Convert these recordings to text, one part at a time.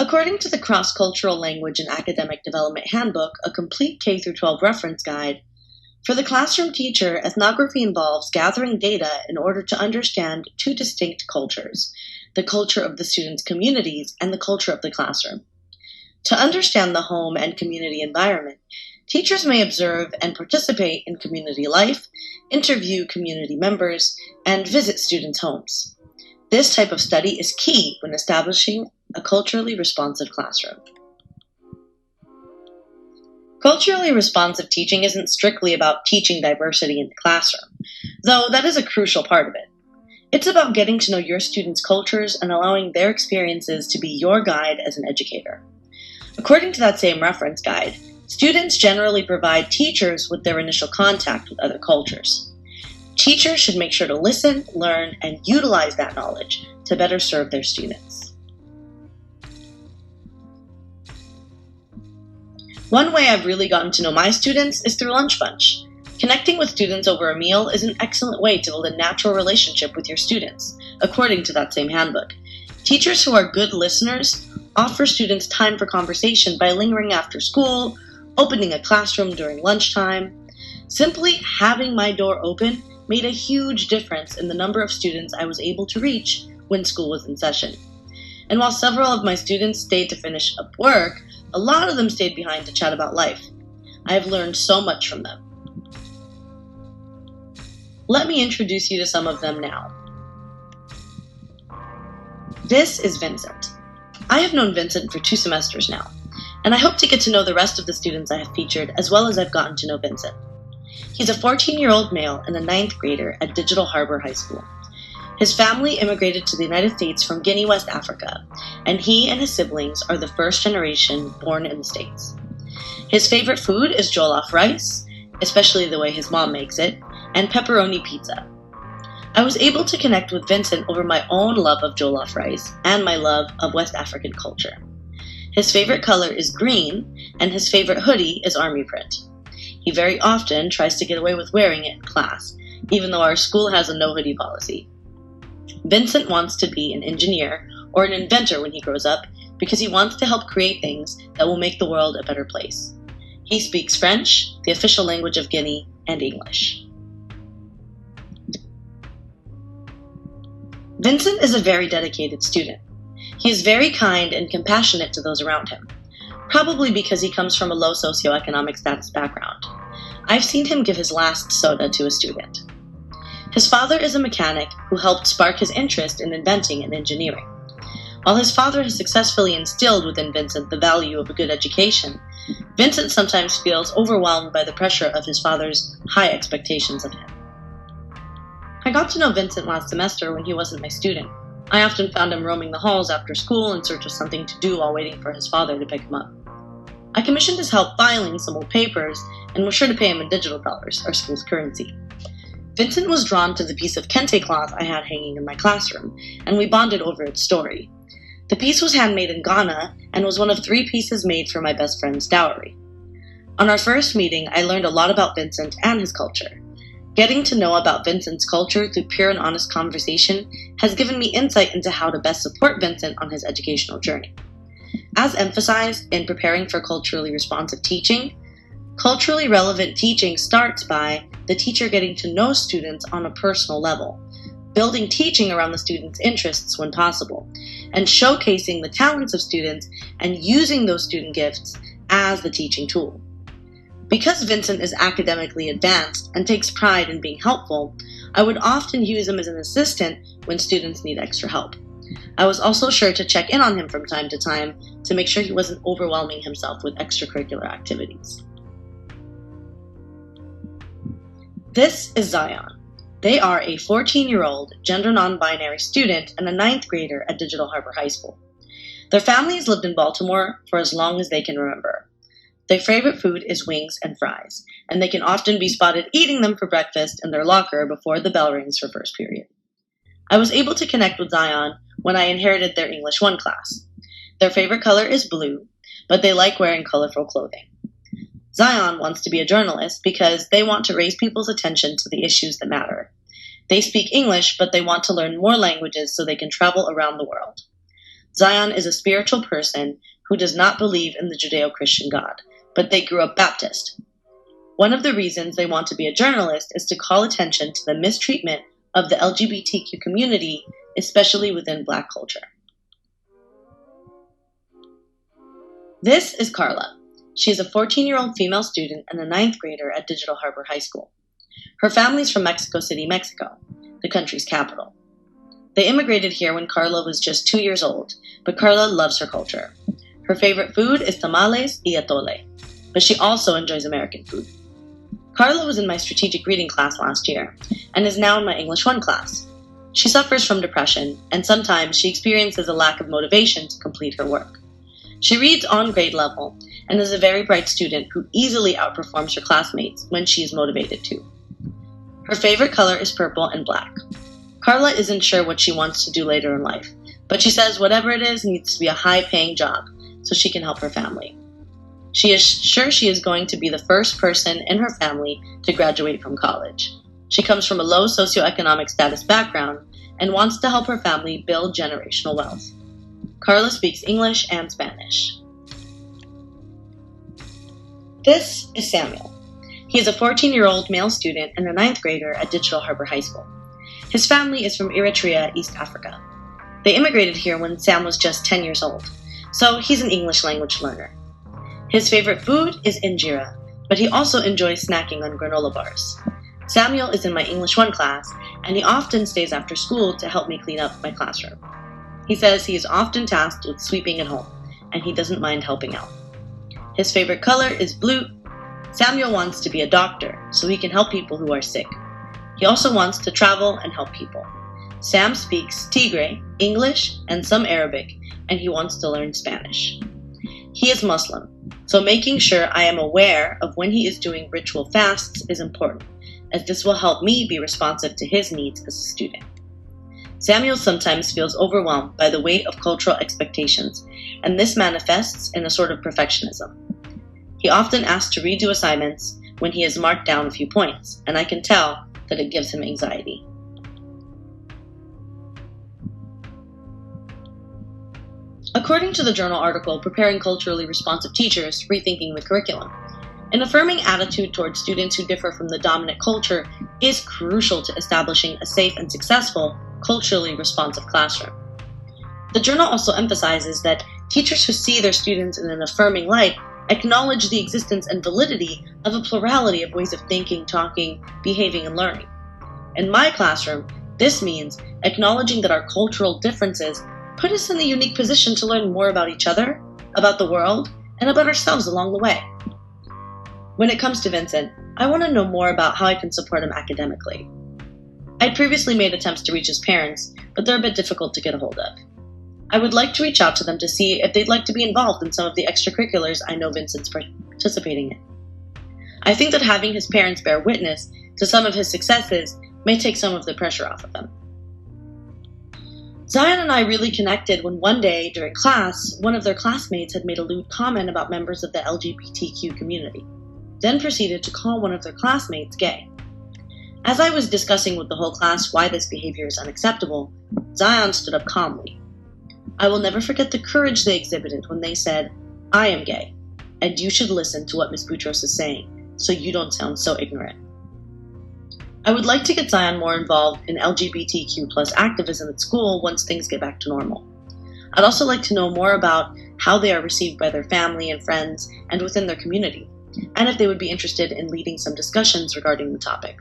According to the Cross-Cultural Language and Academic Development Handbook, a complete K-12 reference guide, for the classroom teacher, ethnography involves gathering data in order to understand two distinct cultures, the culture of the students' communities and the culture of the classroom. To understand the home and community environment, teachers may observe and participate in community life, interview community members, and visit students' homes. This type of study is key when establishing a culturally responsive classroom. Culturally responsive teaching isn't strictly about teaching diversity in the classroom, though that is a crucial part of it. It's about getting to know your students' cultures and allowing their experiences to be your guide as an educator. According to that same reference guide, students generally provide teachers with their initial contact with other cultures. Teachers should make sure to listen, learn, and utilize that knowledge to better serve their students. One way I've really gotten to know my students is through Lunch Bunch. Connecting with students over a meal is an excellent way to build a natural relationship with your students, according to that same handbook. Teachers who are good listeners offer students time for conversation by lingering after school, opening a classroom during lunchtime. Simply having my door open made a huge difference in the number of students I was able to reach when school was in session. And while several of my students stayed to finish up work, a lot of them stayed behind to chat about life. I have learned so much from them. Let me introduce you to some of them now. This is Vincent. I have known Vincent for 2 semesters now, and I hope to get to know the rest of the students I have featured as well as I've gotten to know Vincent. He's a 14-year-old male and a 9th grader at Digital Harbor High School. His family immigrated to the United States from Guinea, West Africa, and he and his siblings are the first generation born in the States. His favorite food is jollof rice, especially the way his mom makes it, and pepperoni pizza. I was able to connect with Vincent over my own love of jollof rice and my love of West African culture. His favorite color is green, and his favorite hoodie is army print. He very often tries to get away with wearing it in class, even though our school has a no hoodie policy. Vincent wants to be an engineer or an inventor when he grows up because he wants to help create things that will make the world a better place. He speaks French, the official language of Guinea, and English. Vincent is a very dedicated student. He is very kind and compassionate to those around him, probably because he comes from a low socioeconomic status background. I've seen him give his last soda to a student. His father is a mechanic who helped spark his interest in inventing and engineering. While his father has successfully instilled within Vincent the value of a good education, Vincent sometimes feels overwhelmed by the pressure of his father's high expectations of him. I got to know Vincent last semester when he wasn't my student. I often found him roaming the halls after school in search of something to do while waiting for his father to pick him up. I commissioned his help filing some old papers and was sure to pay him in digital dollars, our school's currency. Vincent was drawn to the piece of kente cloth I had hanging in my classroom, and we bonded over its story. The piece was handmade in Ghana and was one of 3 pieces made for my best friend's dowry. On our first meeting, I learned a lot about Vincent and his culture. Getting to know about Vincent's culture through pure and honest conversation has given me insight into how to best support Vincent on his educational journey. As emphasized in preparing for culturally responsive teaching, culturally relevant teaching starts by the teacher getting to know students on a personal level, building teaching around the students' interests when possible, and showcasing the talents of students and using those student gifts as the teaching tool. Because Vincent is academically advanced and takes pride in being helpful, I would often use him as an assistant when students need extra help. I was also sure to check in on him from time to time to make sure he wasn't overwhelming himself with extracurricular activities. This is Zion. They are a 14-year-old gender non-binary student and a 9th grader at Digital Harbor High School. Their families lived in Baltimore for as long as they can remember. Their favorite food is wings and fries, and they can often be spotted eating them for breakfast in their locker before the bell rings for first period. I was able to connect with Zion when I inherited their English 1 class. Their favorite color is blue, but they like wearing colorful clothing. Zion wants to be a journalist because they want to raise people's attention to the issues that matter. They speak English, but they want to learn more languages so they can travel around the world. Zion is a spiritual person who does not believe in the Judeo-Christian God, but they grew up Baptist. One of the reasons they want to be a journalist is to call attention to the mistreatment of the LGBTQ community, especially within Black culture. This is Carla. She is a 14-year-old female student and a 9th grader at Digital Harbor High School. Her family's from Mexico City, Mexico, the country's capital. They immigrated here when Carla was just 2 years old, but Carla loves her culture. Her favorite food is tamales y atole, but she also enjoys American food. Carla was in my strategic reading class last year and is now in my English 1 class. She suffers from depression, and sometimes she experiences a lack of motivation to complete her work. She reads on grade level and is a very bright student who easily outperforms her classmates when she is motivated to. Her favorite color is purple and black. Carla isn't sure what she wants to do later in life, but she says whatever it is needs to be a high-paying job so she can help her family. She is sure she is going to be the first person in her family to graduate from college. She comes from a low socioeconomic status background and wants to help her family build generational wealth. Carla speaks English and Spanish. This is Samuel. He is a 14-year-old male student and a 9th grader at Digital Harbor High School. His family is from Eritrea, East Africa. They immigrated here when Sam was just 10 years old, so he's an English language learner. His favorite food is injera, but he also enjoys snacking on granola bars. Samuel is in my English 1 class, and he often stays after school to help me clean up my classroom. He says he is often tasked with sweeping at home, and he doesn't mind helping out. His favorite color is blue. Samuel wants to be a doctor so he can help people who are sick. He also wants to travel and help people. Sam speaks Tigray, English, and some Arabic, and he wants to learn Spanish. He is Muslim, so making sure I am aware of when he is doing ritual fasts is important, as this will help me be responsive to his needs as a student. Samuel sometimes feels overwhelmed by the weight of cultural expectations, and this manifests in a sort of perfectionism. He often asks to redo assignments when he has marked down a few points, and I can tell that it gives him anxiety. According to the journal article, Preparing Culturally Responsive Teachers, Rethinking the Curriculum, an affirming attitude towards students who differ from the dominant culture is crucial to establishing a safe and successful, culturally responsive classroom. The journal also emphasizes that teachers who see their students in an affirming light acknowledge the existence and validity of a plurality of ways of thinking, talking, behaving, and learning. In my classroom, this means acknowledging that our cultural differences put us in the unique position to learn more about each other, about the world, and about ourselves along the way. When it comes to Vincent, I want to know more about how I can support him academically. I'd previously made attempts to reach his parents, but they're a bit difficult to get a hold of. I would like to reach out to them to see if they'd like to be involved in some of the extracurriculars I know Vincent's participating in. I think that having his parents bear witness to some of his successes may take some of the pressure off of them. Zion and I really connected when one day during class, one of their classmates had made a lewd comment about members of the LGBTQ community, then proceeded to call one of their classmates gay. As I was discussing with the whole class why this behavior is unacceptable, Zion stood up calmly. I will never forget the courage they exhibited when they said, "I am gay, and you should listen to what Ms. Boutros is saying, so you don't sound so ignorant." I would like to get Zion more involved in LGBTQ+ activism at school once things get back to normal. I'd also like to know more about how they are received by their family and friends and within their community, and if they would be interested in leading some discussions regarding the topic.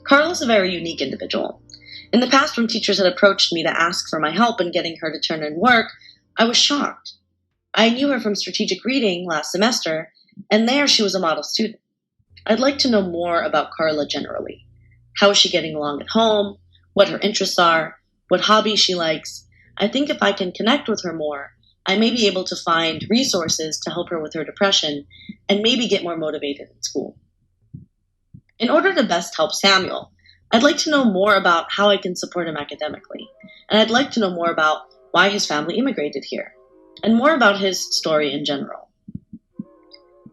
Carla is a very unique individual. In the past, when teachers had approached me to ask for my help in getting her to turn in work, I was shocked. I knew her from strategic reading last semester, and there she was a model student. I'd like to know more about Carla generally. How is she getting along at home? What her interests are? What hobbies she likes? I think if I can connect with her more, I may be able to find resources to help her with her depression and maybe get more motivated in school. In order to best help Samuel, I'd like to know more about how I can support him academically, and I'd like to know more about why his family immigrated here, and more about his story in general.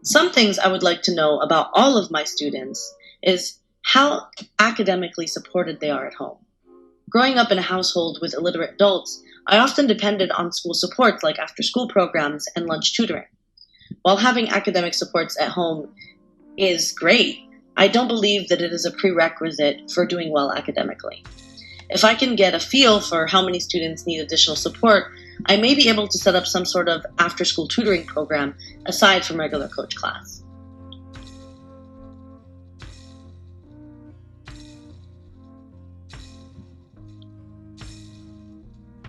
Some things I would like to know about all of my students is how academically supported they are at home. Growing up in a household with illiterate adults, I often depended on school supports like after school programs and lunch tutoring. While having academic supports at home is great, I don't believe that it is a prerequisite for doing well academically. If I can get a feel for how many students need additional support, I may be able to set up some sort of after-school tutoring program aside from regular coach class.